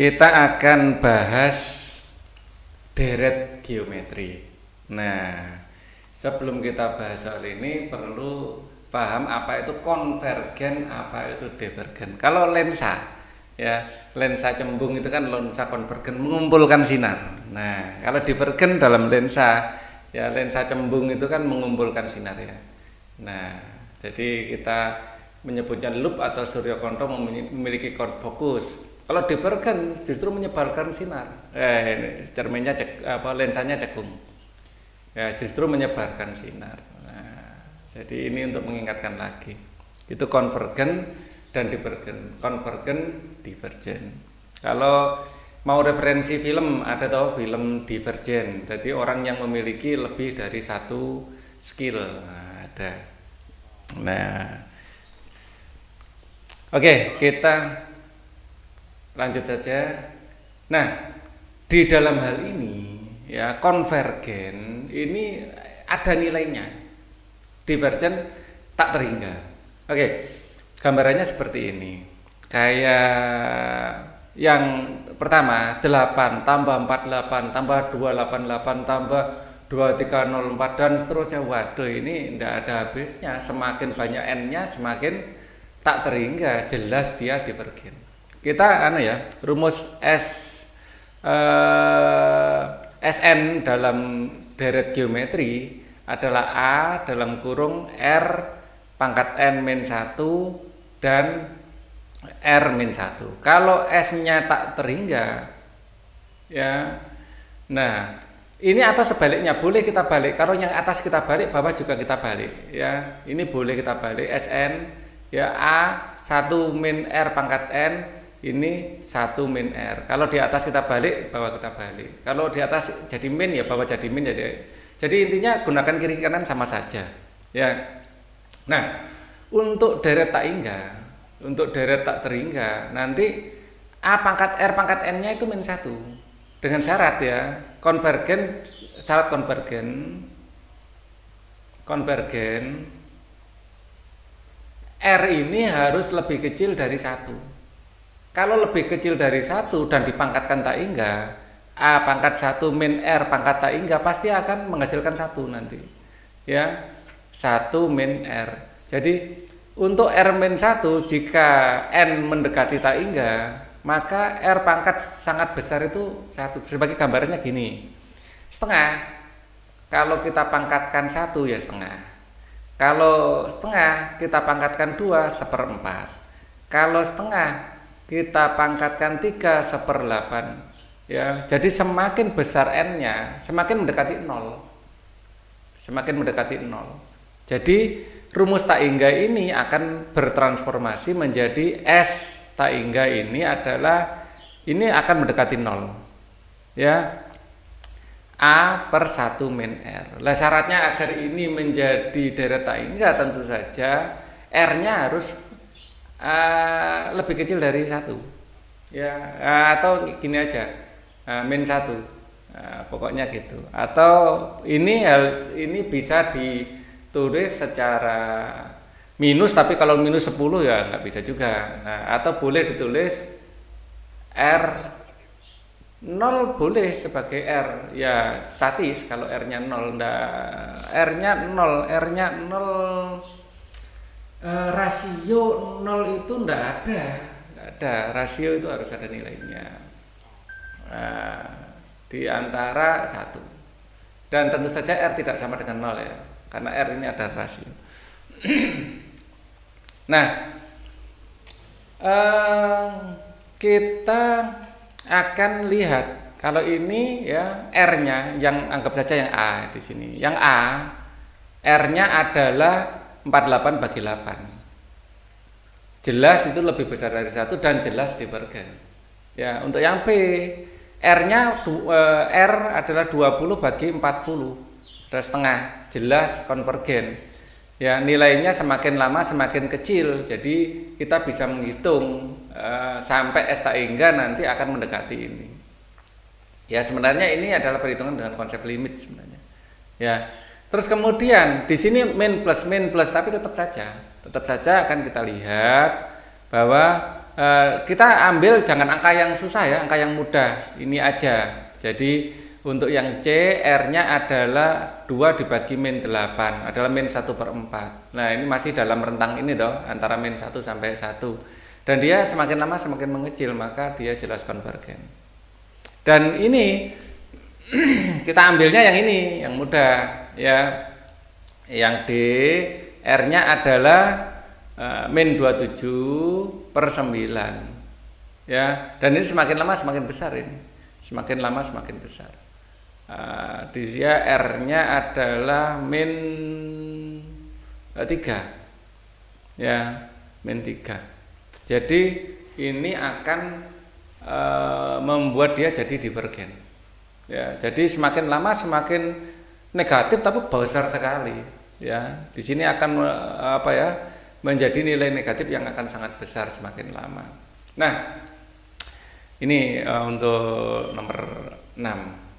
Kita akan bahas deret geometri. Nah, sebelum kita bahas soal ini perlu paham apa itu konvergen, apa itu divergen. Kalau lensa, ya lensa cembung itu kan lensa konvergen mengumpulkan sinar. Nah, kalau divergen dalam lensa, ya lensa cembung itu kan mengumpulkan sinar ya. Nah, jadi kita menyebutnya loop atau suryokonto memiliki fokus. Kalau divergen justru menyebarkan sinar. Cerminnya lensanya cekung. Ya, justru menyebarkan sinar. Nah, jadi ini untuk mengingatkan lagi. Itu konvergen dan divergen. Konvergen, divergen. Kalau mau referensi film, ada tahu film divergen. Jadi orang yang memiliki lebih dari satu skill. Nah, ada. Nah, oke, kita lanjut saja. Nah, di dalam hal ini ya konvergen ini ada nilainya, divergen tak terhingga. Oke, gambarannya seperti ini. Kayak yang pertama 8 tambah 48 tambah 288 tambah 2304 dan seterusnya. Waduh, ini tidak ada habisnya. Semakin banyak n-nya semakin tak terhingga, jelas dia divergen. Kita rumus Sn dalam deret geometri adalah A dalam kurung R pangkat N min 1 dan R min 1. Kalau S-nya tak terhingga, ya, nah ini atas sebaliknya boleh kita balik. Kalau yang atas kita balik, bawah juga kita balik. Ya, ini boleh kita balik. Sn, ya A 1 min R pangkat N. Ini 1 min R. Kalau di atas kita balik, bawah kita balik. Kalau di atas jadi min, ya bawah jadi min. Jadi intinya gunakan kiri kanan sama saja. Ya. Nah, untuk deret tak hingga, untuk deret tak terhingga, nanti A pangkat R pangkat N-nya itu min 1. Dengan syarat ya, konvergen, syarat konvergen R ini harus lebih kecil dari 1. Kalau lebih kecil dari 1 dan dipangkatkan tak hingga, A pangkat 1 min R pangkat tak hingga pasti akan menghasilkan 1 nanti. Ya, 1 min R. Jadi untuk R min 1 jika N mendekati tak hingga, maka R pangkat sangat besar itu 1. Sebagai gambarannya gini. Setengah, kalau kita pangkatkan 1 ya setengah. Kalau setengah kita pangkatkan 2 1/4. Kalau setengah kita pangkatkan 3 1/8. Ya, jadi semakin besar N-nya, semakin mendekati 0. Semakin mendekati 0. Jadi rumus tak hingga ini akan bertransformasi menjadi S tak hingga ini akan mendekati 0. Ya. A per 1 min R. Lah syaratnya agar ini menjadi deret tak hingga tentu saja R-nya harus lebih kecil dari 1. Ya, atau gini aja. Min 1. Pokoknya gitu. Atau ini bisa ditulis secara minus, tapi kalau minus 10 ya nggak bisa juga. Nah, atau boleh ditulis R 0 boleh sebagai R ya statis. Kalau R-nya 0, R-nya 0 rasio 0 itu nggak ada, rasio itu harus ada nilainya di antara 1, dan tentu saja R tidak sama dengan 0 ya, karena R ini ada rasio. Nah, kita akan lihat kalau ini ya R-nya yang anggap saja yang A di sini, yang A R-nya adalah 48 bagi 8. Jelas itu lebih besar dari 1 dan jelas divergen. Ya, untuk yang B, R-nya R adalah 20 bagi 40. Ada setengah, jelas konvergen. Ya, nilainya semakin lama semakin kecil. Jadi kita bisa menghitung sampai S tak hingga nanti akan mendekati ini. Ya, sebenarnya ini adalah perhitungan dengan konsep limit sebenarnya. Ya. Terus kemudian di sini min plus, tapi tetap saja akan kita lihat bahwa kita ambil jangan angka yang susah ya, angka yang mudah. Ini aja. Jadi untuk yang C, R-nya adalah 2 dibagi min 8, adalah min 1/4. Nah ini masih dalam rentang ini toh, antara min 1 sampai 1. Dan dia semakin lama semakin mengecil, maka dia jelas konvergen. Dan ini kita ambilnya yang ini, yang mudah ya. Yang D, R-nya adalah min 27/9. Ya, dan ini semakin lama semakin besar ini. Semakin lama semakin besar. Di sini R-nya adalah min 3. Ya, min 3. Jadi ini akan membuat dia jadi divergen. Ya, jadi semakin lama semakin negatif tapi besar sekali. Ya, di sini akan menjadi nilai negatif yang akan sangat besar semakin lama. Nah, ini untuk nomor 6.